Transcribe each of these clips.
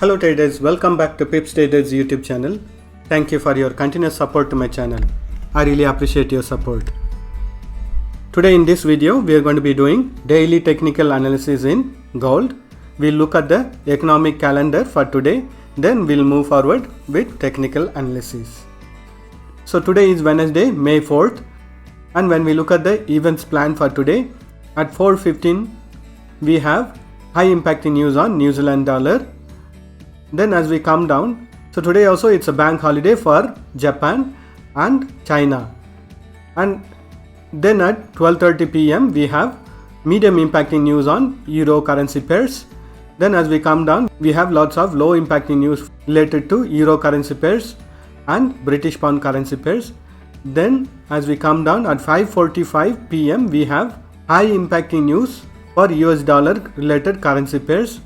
Hello traders, welcome back to Pips Traders YouTube channel. Thank you for your continuous support to my channel. I really appreciate your support. Today in this video, we are going to be doing daily technical analysis in gold. We'll look at the economic calendar for today, then we'll move forward with technical analysis. So today is Wednesday, May 4th, and when we look at the events plan for today, at 4:15 we have high impacting news on New Zealand dollar. Then as we come down, so today also it's a bank holiday for Japan and China. And then at 12:30 p.m. we have medium impacting news on euro currency pairs. Then as we come down, we have lots of low impacting news related to euro currency pairs and British pound currency pairs. Then as we come down at 5:45 p.m. we have high impacting news for US dollar related currency pairs.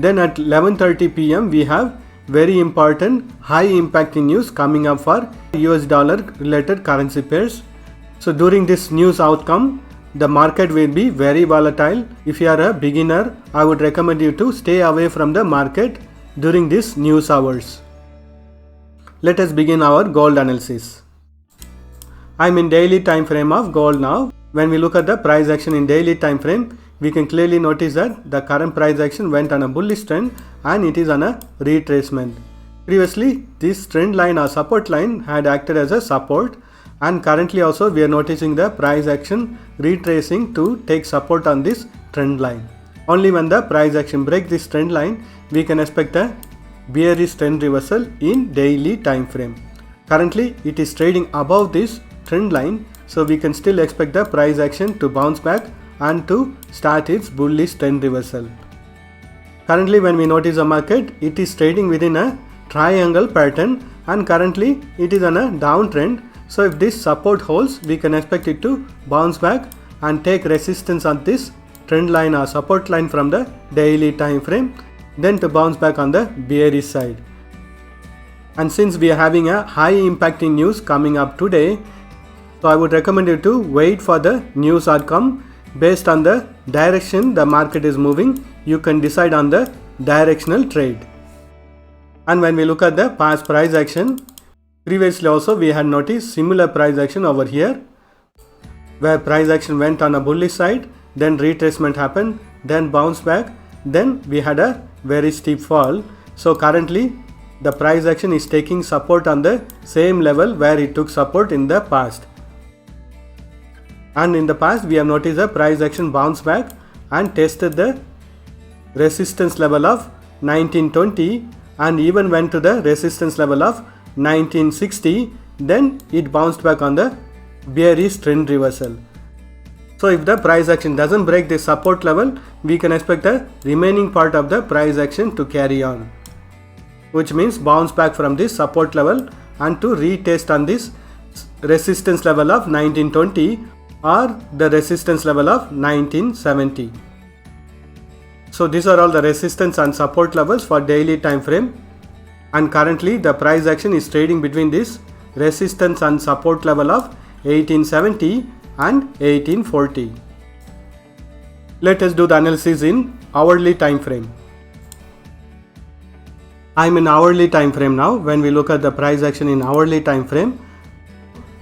Then at 11:30 p.m. we have very important high impacting news coming up for US dollar related currency pairs. So during this news outcome, the market will be very volatile. If you are a beginner, I would recommend you to stay away from the market during these news hours. Let us begin our gold analysis. I am in daily time frame of gold now. When we look at the price action in daily time frame, we can clearly notice that the current price action went on a bullish trend and it is on a retracement. Previously, this trend line or support line had acted as a support, and currently also we are noticing the price action retracing to take support on this trend line. Only when the price action breaks this trend line, we can expect a bearish trend reversal in daily time frame. Currently, it is trading above this trend line, so we can still expect the price action to bounce back and to start its bullish trend reversal. Currently when we notice the market, it is trading within a triangle pattern and currently it is on a downtrend. So if this support holds, we can expect it to bounce back and take resistance on this trend line or support line from the daily time frame, then to bounce back on the bearish side. And since we are having a high impacting news coming up today, so I would recommend you to wait for the news outcome. Based on the direction the market is moving, you can decide on the directional trade. And when we look at the past price action, previously also we had noticed similar price action over here, where price action went on a bullish side, then retracement happened, then bounce back, then we had a very steep fall. So currently the price action is taking support on the same level where it took support in the past. And in the past we have noticed the price action bounce back and tested the resistance level of 1920 and even went to the resistance level of 1960. Then it bounced back on the bearish trend reversal. So if the price action doesn't break this support level, we can expect the remaining part of the price action to carry on, which means bounce back from this support level and to retest on this resistance level of 1920 or the resistance level of 1970. So these are all the resistance and support levels for daily time frame, and currently the price action is trading between this resistance and support level of 1870 and 1840. Let us do the analysis in hourly time frame. I am in hourly time frame now. When we look at the price action in hourly time frame,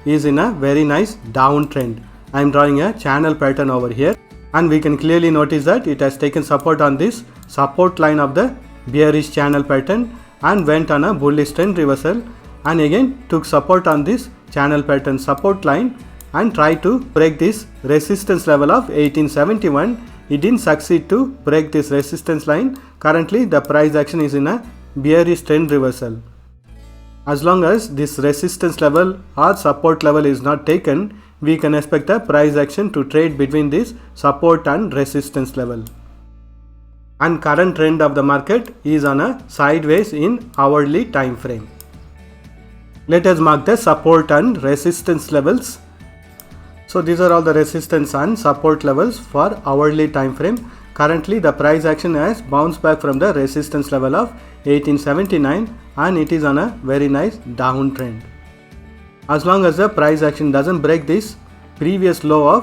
is in a very nice downtrend. I am drawing a channel pattern over here, and we can clearly notice that it has taken support on this support line of the bearish channel pattern and went on a bullish trend reversal, and again took support on this channel pattern support line and tried to break this resistance level of 1871. It didn't succeed to break this resistance line. Currently the price action is in a bearish trend reversal. As long as this resistance level or support level is not taken, we can expect the price action to trade between this support and resistance level. And current trend of the market is on a sideways in hourly time frame. Let us mark the support and resistance levels. So these are all the resistance and support levels for hourly time frame. Currently the price action has bounced back from the resistance level of 1879 and it is on a very nice downtrend. As long as the price action doesn't break this previous low of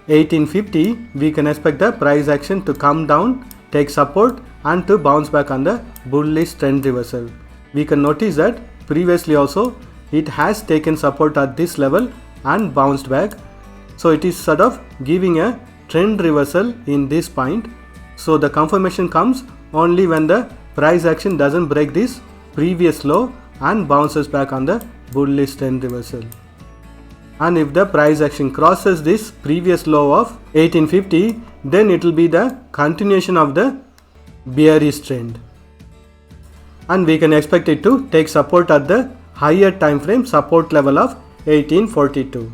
1850, we can expect the price action to come down, take support and to bounce back on the bullish trend reversal. We can notice that previously also it has taken support at this level and bounced back. So it is sort of giving a trend reversal in this point. So the confirmation comes only when the price action doesn't break this previous low and bounces back on the bullish trend reversal. And if the price action crosses this previous low of 1850, then it will be the continuation of the bearish trend. And we can expect it to take support at the higher time frame support level of 1842.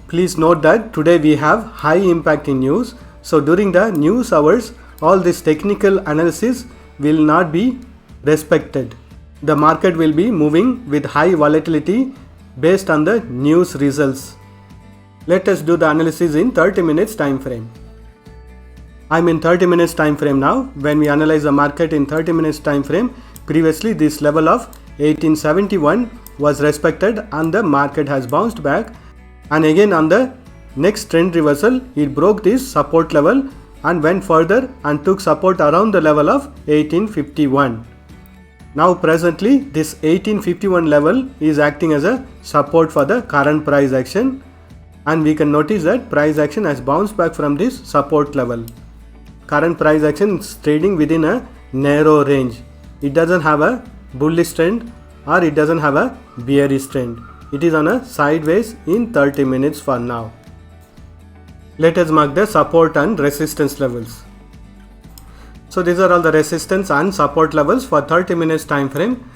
Please note that today we have high impact in news. So during the news hours, all this technical analysis will not be respected. The market will be moving with high volatility based on the news results. Let us do the analysis in 30 minutes time frame. I'm in 30 minutes time frame now. When we analyze the market in 30 minutes time frame, previously this level of 1871 was respected and the market has bounced back, and again on the next trend reversal it broke this support level and went further and took support around the level of 1851. Now presently this 1851 level is acting as a support for the current price action, and we can notice that price action has bounced back from this support level. Current price action is trading within a narrow range. It doesn't have a bullish trend or it doesn't have a bearish trend. It is on a sideways in 30 minutes for now. Let us mark the support and resistance levels. So these are all the resistance and support levels for 30 minutes time frame.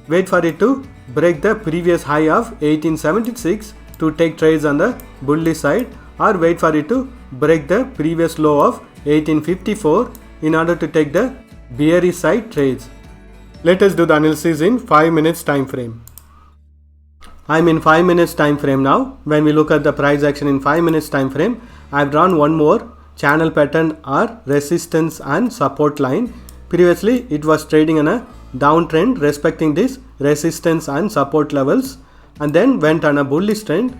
Wait for it to break the previous high of 1876 to take trades on the bullish side, or wait for it to break the previous low of 1854 in order to take the bearish side trades. Let us do the analysis in 5 minutes time frame. I'm in 5 minutes time frame now. When we look at the price action in 5 minutes time frame, I've drawn one more channel pattern or resistance and support line. Previously it was trading on a downtrend respecting this resistance and support levels, and then went on a bullish trend,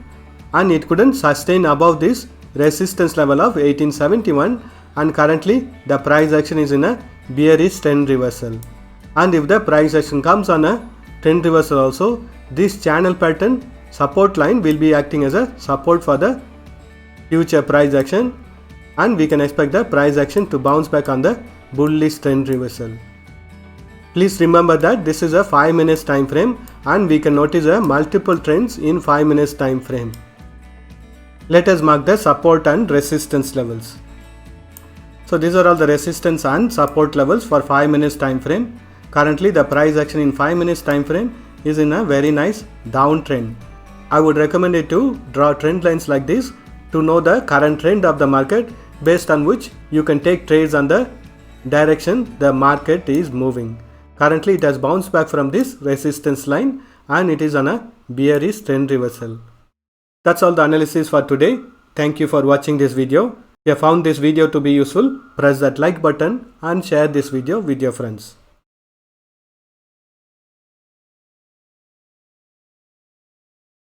and it couldn't sustain above this resistance level of 1871, and currently the price action is in a bearish trend reversal. And if the price action comes on a trend reversal also, this channel pattern support line will be acting as a support for the future price action, and we can expect the price action to bounce back on the bullish trend reversal. Please remember that this is a 5 minutes time frame and we can notice multiple trends in 5 minutes time frame. Let us mark the support and resistance levels. So these are all the resistance and support levels for 5 minutes time frame. Currently the price action in 5 minutes time frame is in a very nice downtrend. I would recommend you to draw trend lines like this to know the current trend of the market, based on which you can take trades on the direction the market is moving. Currently it has bounced back from this resistance line and it is on a bearish trend reversal. That's all the analysis for today. Thank you for watching this video. If you found this video to be useful, press that like button and share this video with your friends.